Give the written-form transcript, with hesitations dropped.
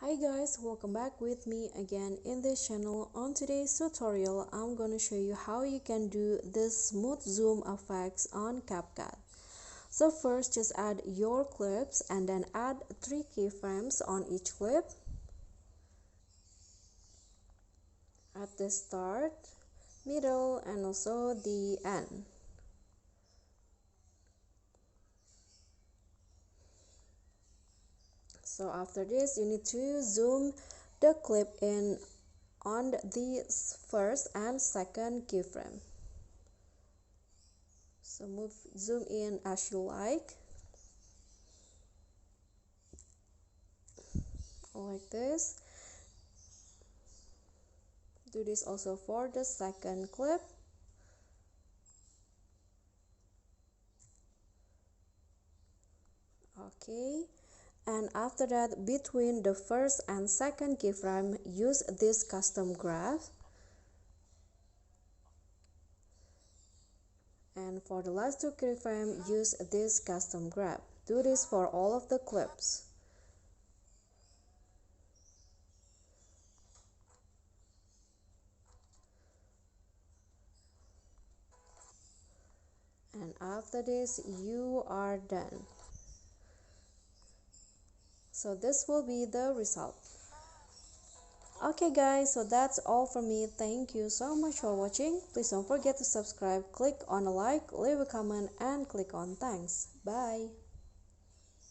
Hi guys, welcome back with me again in this channel. On today's tutorial, I'm gonna show you how you can do this smooth zoom effects on CapCut. So first, just add your clips and then add 3 keyframes on each clip at the start, middle, and also the end. So after this, you need to zoom the clip in on the first and second keyframe. So zoom in as you like this. Do this also for the second clip. Okay, and after that, between the first and second keyframe, use this custom graph. And for the last 2 keyframes, use this custom graph. Do this for all of the clips. And after this, you are done. So this will be the result. Okay guys, so that's all from me. Thank you so much for watching. Please don't forget to subscribe, click on a like, leave a comment, and click on thanks. Bye.